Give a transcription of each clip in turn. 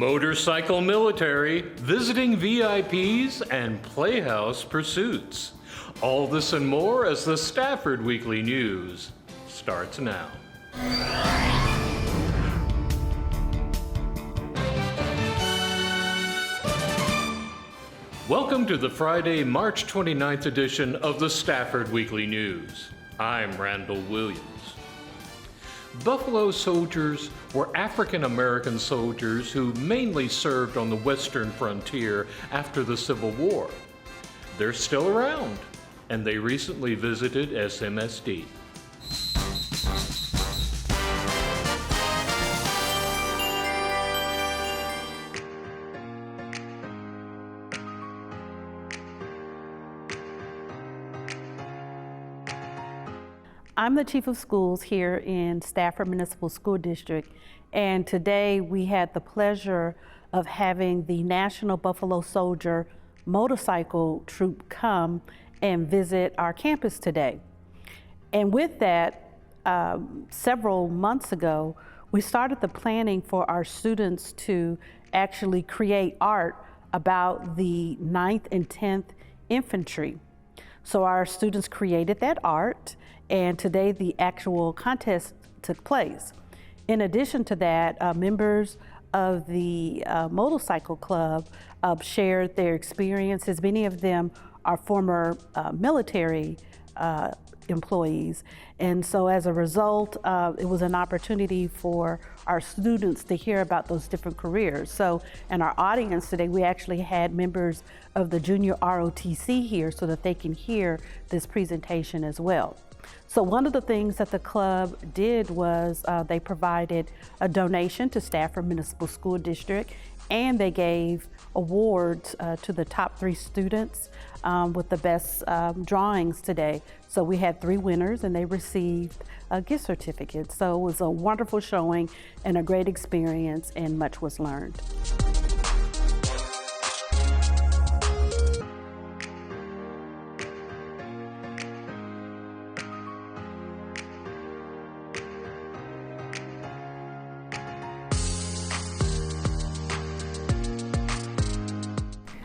motorcycle military, visiting VIPs, and playhouse pursuits. All this and more as the Stafford Weekly News starts now. Welcome to the Friday, March 29th edition of the Stafford Weekly News. I'm Randall Williams. Buffalo Soldiers were African American soldiers who mainly served on the western frontier after the Civil War. They're still around, and they recently visited SMSD. I'm the Chief of Schools here in Stafford Municipal School District, and today we had the pleasure of having the National Buffalo Soldier Motorcycle Troop come and visit our campus today. And with that, several months ago, we started the planning for our students to actually create art about the 9th and 10th Infantry. So our students created that art, and today the actual contest took place. In addition to that, members of the motorcycle club shared their experiences. Many of them are former military employees, and so as a result, it was an opportunity for our students to hear about those different careers. So in our audience today, we actually had members of the junior ROTC here so that they can hear this presentation as well. So one of the things that the club did was they provided a donation to Stafford Municipal School District, and they gave awards to the top 3 students with the best drawings today. So we had 3 winners, and they received gift certificates. So it was a wonderful showing and a great experience, and much was learned.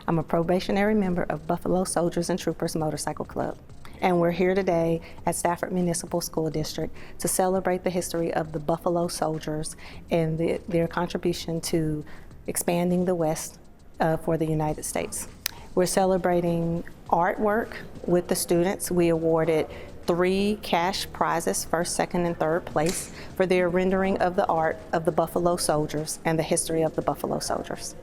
I'm a probationary member of Buffalo Soldiers and Troopers Motorcycle Club, and we're here today at Stafford Municipal School District to celebrate the history of the Buffalo Soldiers and their contribution to expanding the West for the United States. We're celebrating artwork with the students. We awarded 3 cash prizes, 1st, 2nd, and 3rd place, for their rendering of the art of the Buffalo Soldiers and the history of the Buffalo Soldiers.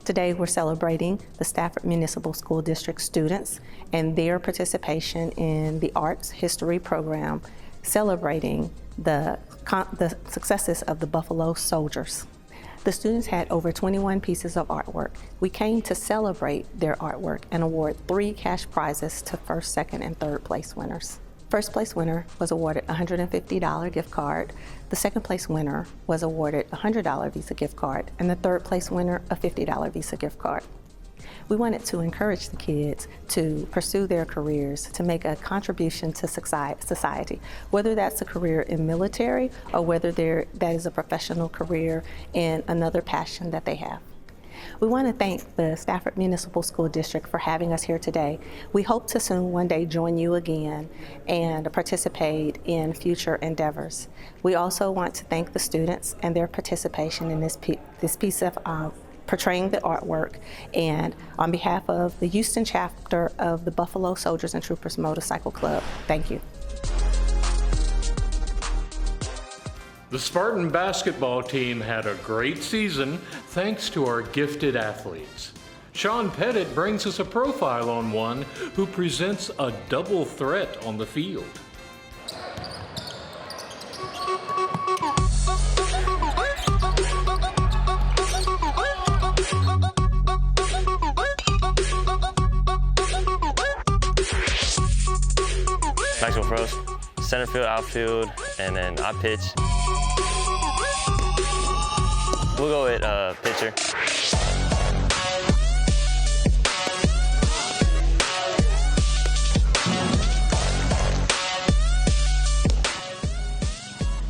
Today we're celebrating the Stafford Municipal School District students and their participation in the Arts History program, celebrating the successes of the Buffalo Soldiers. The students had over 21 pieces of artwork. We came to celebrate their artwork and award 3 cash prizes to 1st, 2nd, and 3rd place winners. 1st place winner was awarded a $150 gift card. The 2nd place winner was awarded a $100 Visa gift card, and the 3rd place winner a $50 Visa gift card. We wanted to encourage the kids to pursue their careers, to make a contribution to society, whether that's a career in military or whether that is a professional career in another passion that they have. We want to thank the Stafford Municipal School District for having us here today. We hope to soon one day join you again and participate in future endeavors. We also want to thank the students and their participation in this piece of portraying the artwork, and on behalf of the Houston chapter of the Buffalo Soldiers and Troopers Motorcycle Club, thank you. The Spartan basketball team had a great season thanks to our gifted athletes. Sean Pettit brings us a profile on one who presents a double threat on the field. Maxwell Frost, center field, outfield, and then I pitch. We'll go with pitcher.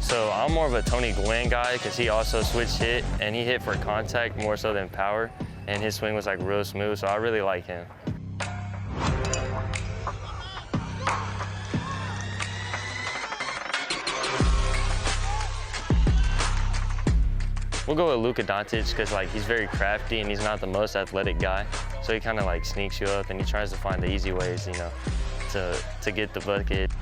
So I'm more of a Tony Gwynn guy because he also switched hit and he hit for contact more so than power, and his swing was like real smooth, so I really like him. We'll go with Luka Doncic because like he's very crafty and he's not the most athletic guy, so he kind of like sneaks you up and he tries to find the easy ways, you know, to get the bucket.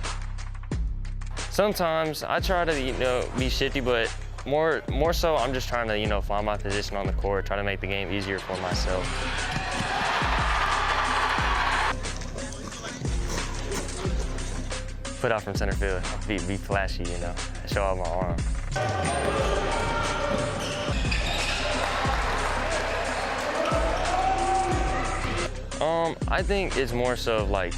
Sometimes I try to, you know, be shifty, but more so I'm just trying to, you know, find my position on the court, try to make the game easier for myself. Put out from center field, be flashy, you know, show out my arm. I think it's more so of like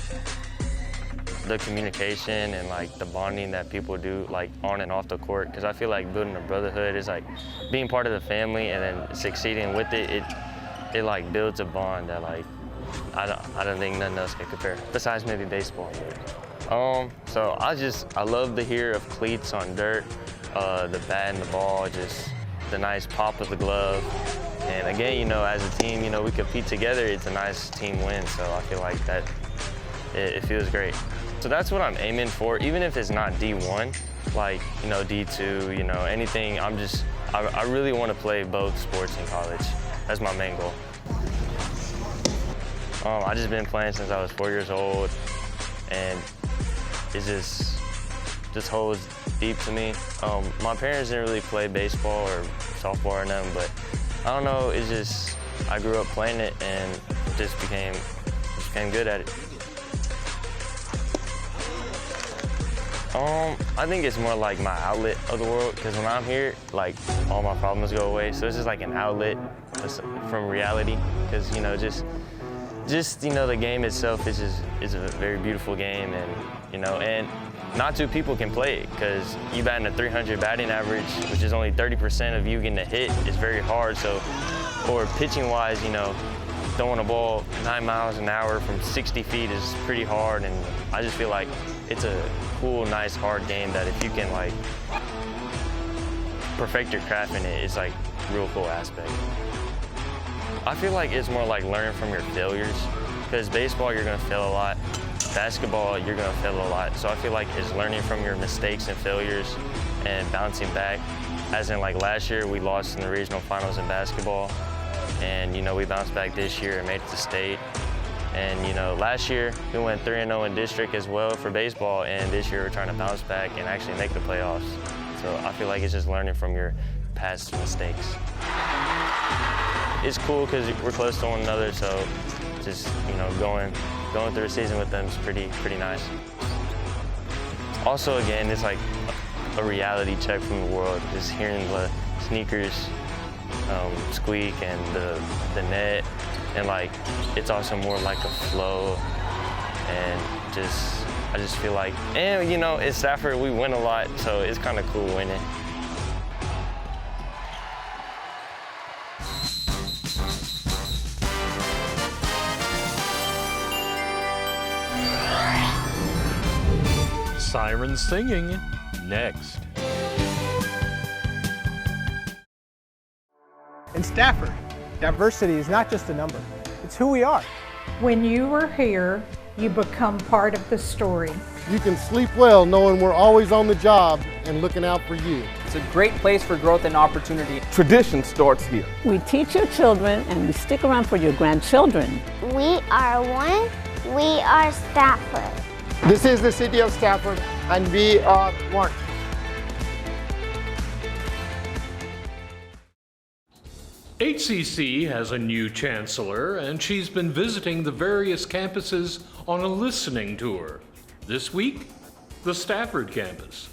the communication and like the bonding that people do like on and off the court, because I feel like building a brotherhood is like being part of the family and then succeeding with it, it like builds a bond that like I don't think nothing else can compare besides maybe baseball. So I love to hear of cleats on dirt, the bat and the ball, just the nice pop of the glove. And again, you know, as a team, you know, we compete together, it's a nice team win, so I feel like that, it feels great. So that's what I'm aiming for, even if it's not D1, like, you know, D2, you know, anything, I really want to play both sports in college. That's my main goal. I just been playing since I was 4 years old, and it just holds deep to me. My parents didn't really play baseball or softball or nothing, but I don't know, it's just, I grew up playing it and just became good at it. I think it's more like my outlet of the world, because when I'm here, like, all my problems go away. So it's just like an outlet from reality, because, you know, just you know, the game itself is a very beautiful game, and, you know, and not two people can play it, because you batting a 300 batting average, which is only 30% of you getting a hit, is very hard. So, or pitching wise, you know, throwing a ball 9 miles an hour from 60 feet is pretty hard, and I just feel like it's a cool, nice, hard game that if you can like perfect your craft in it, it's like a real cool aspect. I feel like it's more like learning from your failures, because baseball, you're gonna fail a lot. Basketball, you're gonna fail a lot. So I feel like it's learning from your mistakes and failures and bouncing back. As in like last year, we lost in the regional finals in basketball. And you know, we bounced back this year and made it to state. And you know, last year, we went 3-0 in district as well for baseball. And this year, we're trying to bounce back and actually make the playoffs. So I feel like it's just learning from your past mistakes. It's cool because we're close to one another, so just, you know, going through a season with them is pretty nice. Also, again, it's like a reality check from the world, just hearing the sneakers squeak and the net, and like it's also more like a flow, and I just feel like, and you know, at Stafford we win a lot, so it's kind of cool winning. Siren singing next. In Stafford, diversity is not just a number, it's who we are. When you are here, you become part of the story. You can sleep well knowing we're always on the job and looking out for you. It's a great place for growth and opportunity. Tradition starts here. We teach your children and we stick around for your grandchildren. We are one. We are Stafford. This is the city of Stafford, and we are one. HCC has a new chancellor, and she's been visiting the various campuses on a listening tour. This week, the Stafford campus.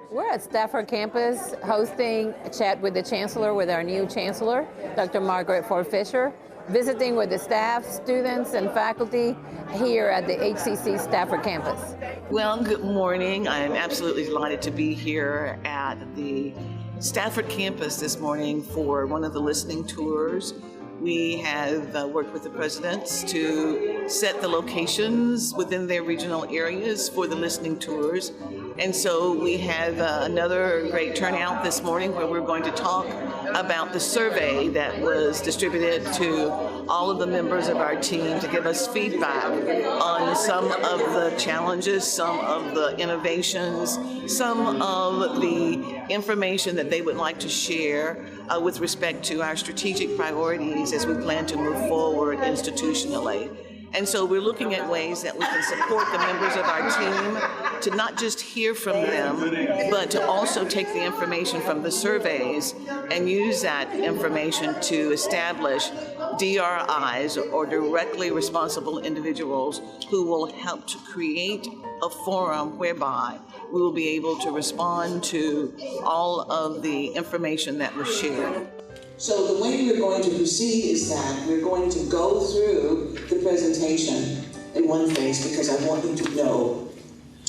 We're at Stafford campus hosting a chat with the chancellor, with our new chancellor, Dr. Margaret Ford Fisher, visiting with the staff, students, and faculty here at the HCC Stafford campus. Well, good morning. I am absolutely delighted to be here at the Stafford campus this morning for one of the listening tours We have worked with the presidents to set the locations within their regional areas for the listening tours. And so we have another great turnout this morning where we're going to talk about the survey that was distributed to all of the members of our team to give us feedback on some of the challenges, some of the innovations, some of the information that they would like to share with respect to our strategic priorities as we plan to move forward institutionally. And so we're looking at ways that we can support the members of our team to not just hear from them, but to also take the information from the surveys and use that information to establish DRIs, or directly responsible individuals, who will help to create a forum whereby we will be able to respond to all of the information that was shared. So the way we're going to proceed is that we're going to go through the presentation in one phase, because I want you to know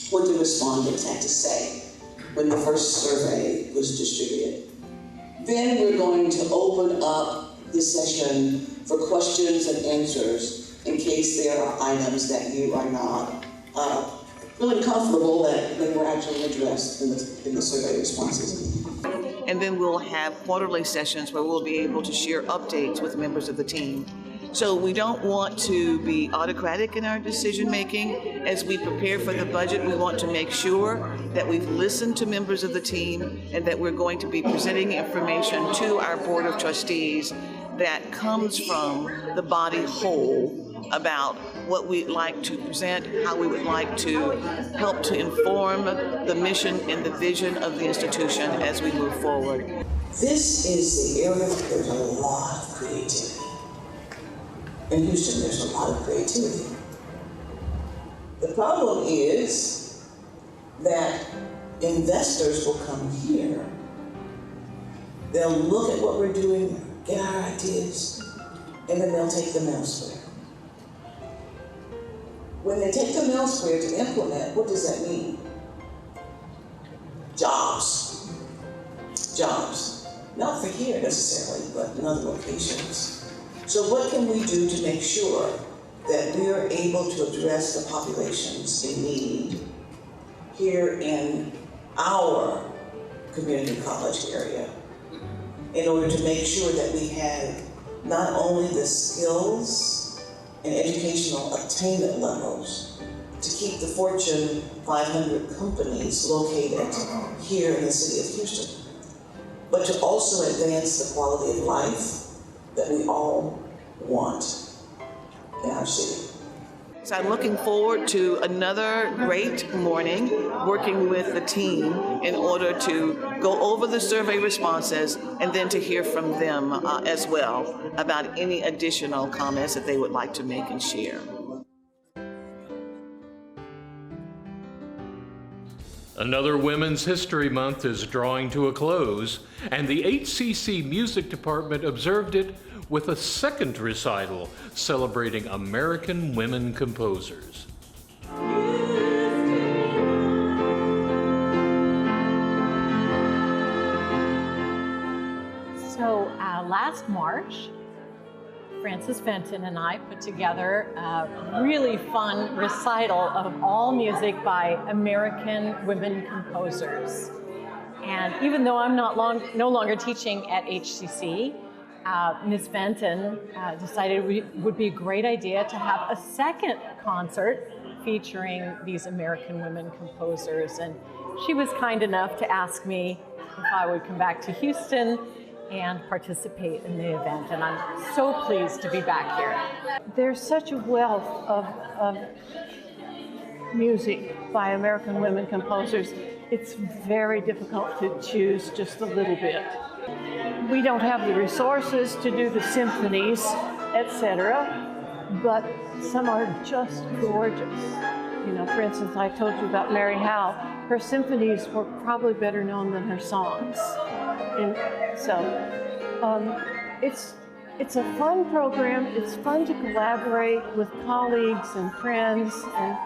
what the respondents had to say when the first survey was distributed. Then we're going to open up the session for questions and answers in case there are items that you are not really comfortable that were actually addressed in the survey responses. And then we'll have quarterly sessions where we'll be able to share updates with members of the team. So we don't want to be autocratic in our decision making. As we prepare for the budget, we want to make sure that we've listened to members of the team and that we're going to be presenting information to our Board of Trustees that comes from the body whole about what we'd like to present, how we would like to help to inform the mission and the vision of the institution as we move forward. This is the area where there's a lot of creativity. In Houston, there's a lot of creativity. The problem is that investors will come here, they'll look at what we're doing, get our ideas, and then they'll take them elsewhere. When they take them elsewhere to implement, what does that mean? Jobs. Jobs. Not for here necessarily, but in other locations. So what can we do to make sure that we are able to address the populations in need here in our community college area, in order to make sure that we have not only the skills and educational attainment levels to keep the Fortune 500 companies located here in the city of Houston, but to also advance the quality of life that we all want in our city. So I'm looking forward to another great morning working with the team in order to go over the survey responses and then to hear from them as well about any additional comments that they would like to make and share. Another Women's History Month is drawing to a close, and the HCC Music Department observed it with a second recital celebrating American women composers. So last March, Frances Fenton and I put together a really fun recital of all music by American women composers. And even though I'm no longer teaching at HCC, Ms. Fenton decided it would be a great idea to have a second concert featuring these American women composers. And she was kind enough to ask me if I would come back to Houston and participate in the event, and I'm so pleased to be back here. There's such a wealth of music by American women composers. It's very difficult to choose just a little bit. We don't have the resources to do the symphonies, etc., but some are just gorgeous. You know, for instance, I told you about Mary Howe. Her symphonies were probably better known than her songs. And so it's a fun program. It's fun to collaborate with colleagues and friends. And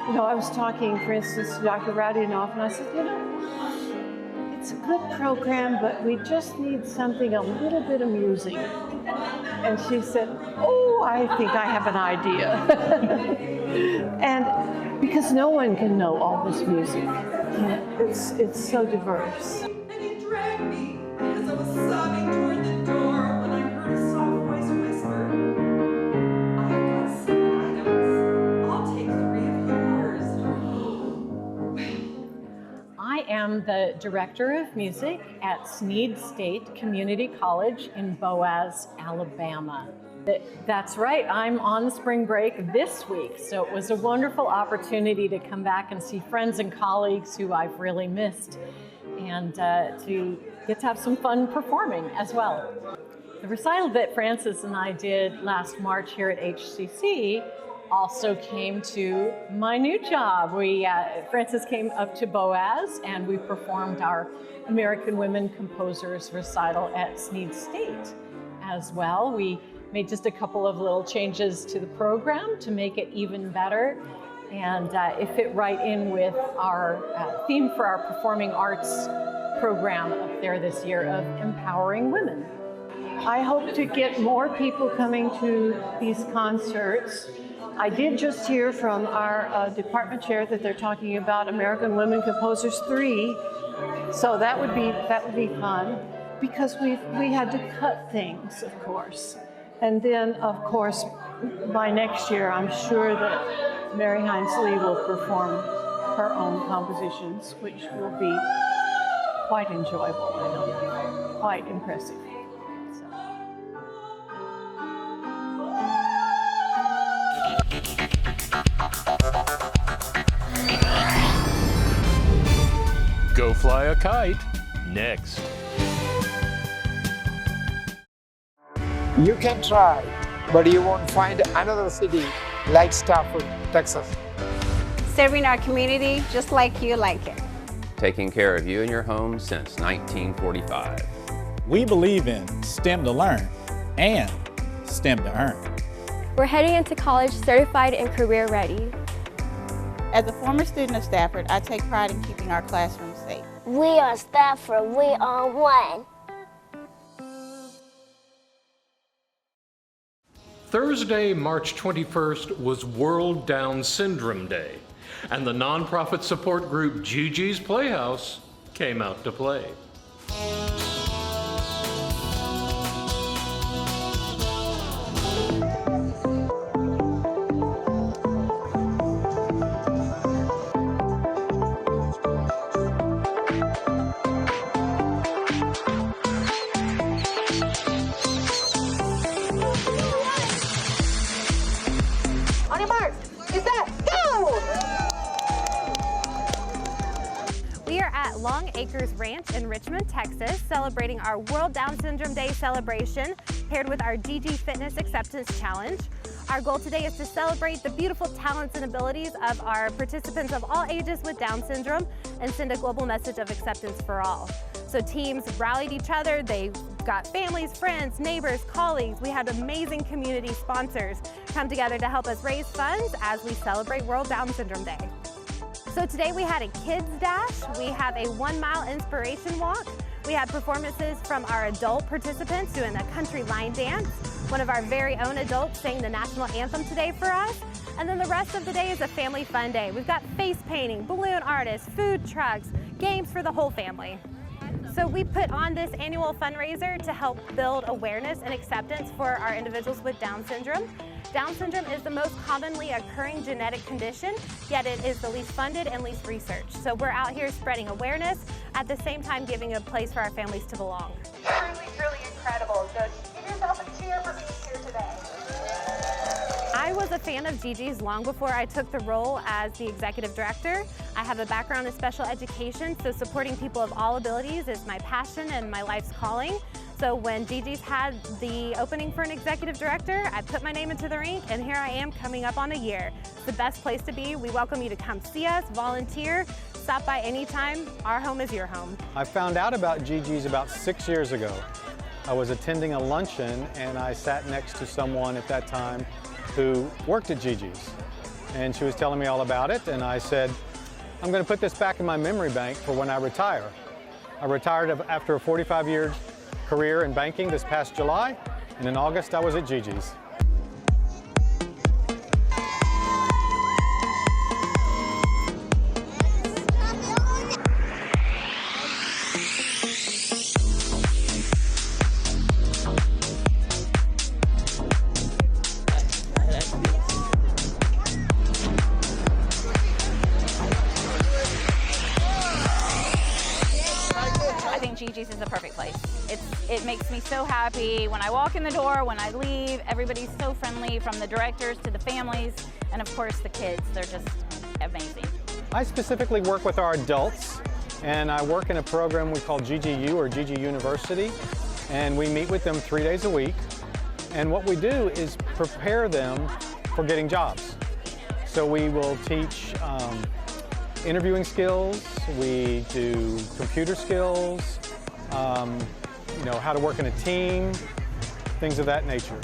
you know, I was talking, for instance, to Dr. Radionoff, and I said, you know, it's a good program, but we just need something a little bit amusing. And she said, oh, I think I have an idea. And because no one can know all this music, it's so diverse. And he dragged me as I was sobbing toward the door when I heard a soft voice whisper, I've got 7 items. I'll take 3 of yours. I am the Director of Music at Sneed State Community College in Boaz, Alabama. That's right, I'm on spring break this week, so it was a wonderful opportunity to come back and see friends and colleagues who I've really missed, and to get to have some fun performing as well. The recital that Frances and I did last March here at HCC also came to my new job. Frances came up to Boaz and we performed our American Women Composers recital at Sneed State as well. We made just a couple of little changes to the program to make it even better, and it fit right in with our theme for our performing arts program up there this year of empowering women. I hope to get more people coming to these concerts. I did just hear from our department chair that they're talking about American Women Composers 3, so that would be fun, because we had to cut things, of course. And then, of course, by next year, I'm sure that Mary Hines Lee will perform her own compositions, which will be quite enjoyable, I know, quite impressive. Go Fly a Kite, next. You can try, but you won't find another city like Stafford, Texas. Serving our community just like you like it. Taking care of you and your home since 1945. We believe in STEM to learn and STEM to earn. We're heading into college certified and career ready. As a former student of Stafford, I take pride in keeping our classrooms safe. We are Stafford, we are one. Thursday, March 21st was World Down Syndrome Day, and the nonprofit support group Gigi's Playhouse came out to play. On your mark, get set, go! We are at Long Acres Ranch in Richmond, Texas, celebrating our World Down Syndrome Day celebration, paired with our Gigi Fitness Acceptance Challenge. Our goal today is to celebrate the beautiful talents and abilities of our participants of all ages with Down syndrome and send a global message of acceptance for all. So teams rallied each other, they got families, friends, neighbors, colleagues. We had amazing community sponsors come together to help us raise funds as we celebrate World Down Syndrome Day. So today we had a kids dash, we have a 1-mile inspiration walk, we had performances from our adult participants doing a country line dance, one of our very own adults sang the national anthem today for us, and then the rest of the day is a family fun day. We've got face painting, balloon artists, food trucks, games for the whole family. So we put on this annual fundraiser to help build awareness and acceptance for our individuals with Down syndrome. Down syndrome is the most commonly occurring genetic condition, yet it is the least funded and least researched. So we're out here spreading awareness, at the same time giving a place for our families to belong. Truly, truly incredible. So give yourself a cheer for being here today. I was a fan of Gigi's long before I took the role as the executive director. I have a background in special education, so supporting people of all abilities is my passion and my life's calling. So when Gigi's had the opening for an executive director, I put my name into the ring, and here I am coming up on a year. It's the best place to be. We welcome you to come see us, volunteer, stop by anytime. Our home is your home. I found out about Gigi's about 6 years ago. I was attending a luncheon and I sat next to someone at that time who worked at Gigi's. And she was telling me all about it, and I said, I'm going to put this back in my memory bank for when I retire. I retired after a 45-year career in banking this past July, and in August I was at Gigi's. I think Gigi's is the perfect place. It makes me so happy when I walk in the door, when I leave. Everybody's so friendly, from the directors to the families, and of course the kids. They're just amazing. I specifically work with our adults, and I work in a program we call GGU, or Gigi University, and we meet with them 3 days a week. And what we do is prepare them for getting jobs. So we will teach interviewing skills, we do computer skills, how to work in a team, things of that nature.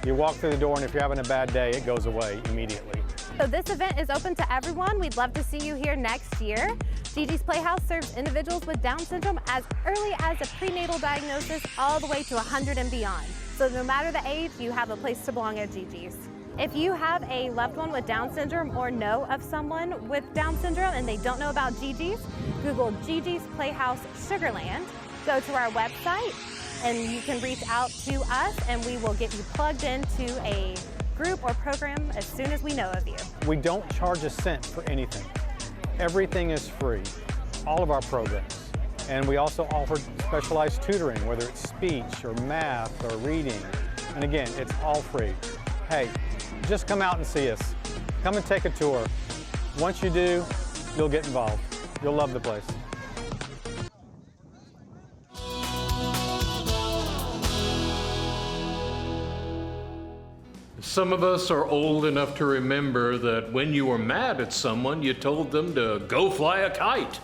You walk through the door, and if you're having a bad day, it goes away immediately. So this event is open to everyone. We'd love to see you here next year. Gigi's Playhouse serves individuals with Down syndrome as early as a prenatal diagnosis all the way to 100 and beyond. So no matter the age, you have a place to belong at Gigi's. If you have a loved one with Down syndrome or know of someone with Down syndrome and they don't know about Gigi's, Google Gigi's Playhouse Sugarland, go to our website, and you can reach out to us and we will get you plugged into a group or program as soon as we know of you. We don't charge a cent for anything. Everything is free, all of our programs. And we also offer specialized tutoring, whether it's speech or math or reading. And again, it's all free. Hey, just come out and see us. Come and take a tour. Once you do, you'll get involved. You'll love the place. Some of us are old enough to remember that when you were mad at someone, you told them to go fly a kite.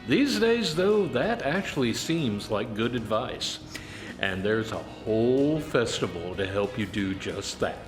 These days, though, that actually seems like good advice. And there's a whole festival to help you do just that.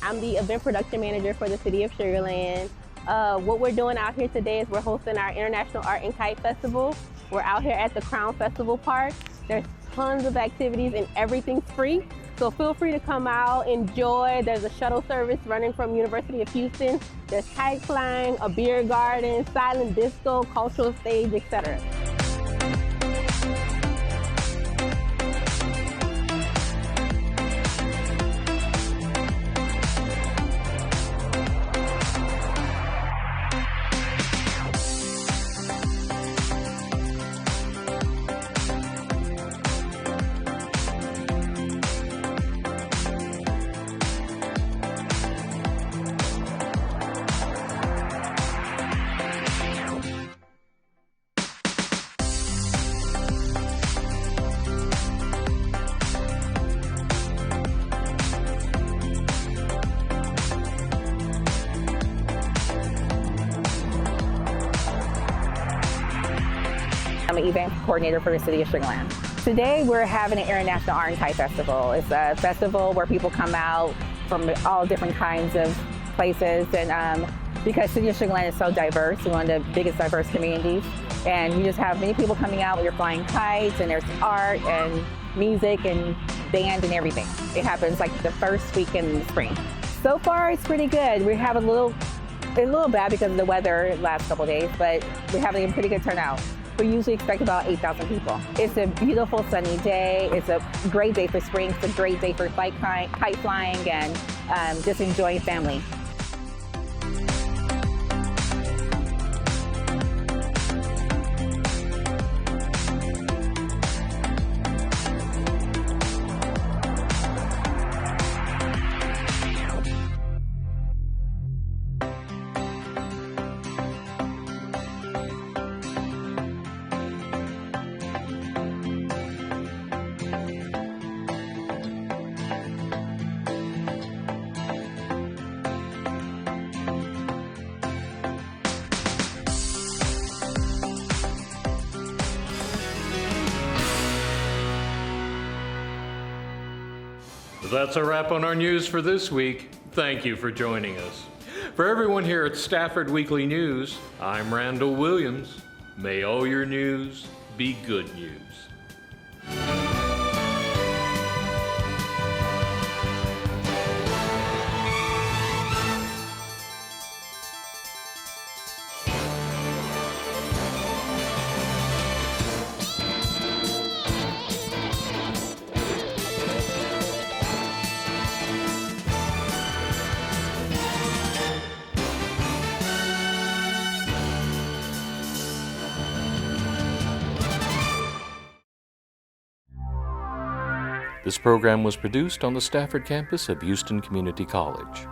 I'm the event production manager for the City of Sugar Land. What we're doing out here today is we're hosting our International Art and Kite Festival. We're out here at the Crown Festival Park. There's tons of activities and everything's free. So feel free to come out, enjoy. There's a shuttle service running from University of Houston. There's kite flying, a beer garden, silent disco, cultural stage, etc. I'm an event coordinator for the City of Sugar Land. Today we're having an International Art and Kite Festival. It's a festival where people come out from all different kinds of places, and because City of Sugar Land is so diverse, we're one of the biggest diverse communities, and you just have many people coming out where you're flying kites, and there's art and music and band and everything. It happens like the first weekend in the spring. So far it's pretty good. We have a little bad because of the weather the last couple of days, but we're having a pretty good turnout. We usually expect about 8,000 people. It's a beautiful sunny day. It's a great day for spring. It's a great day for kite flying and just enjoying family. That's a wrap on our news for this week. Thank you for joining us. For everyone here at Stafford Weekly News, I'm Randall Williams. May all your news be good news. This program was produced on the Stafford campus of Houston Community College.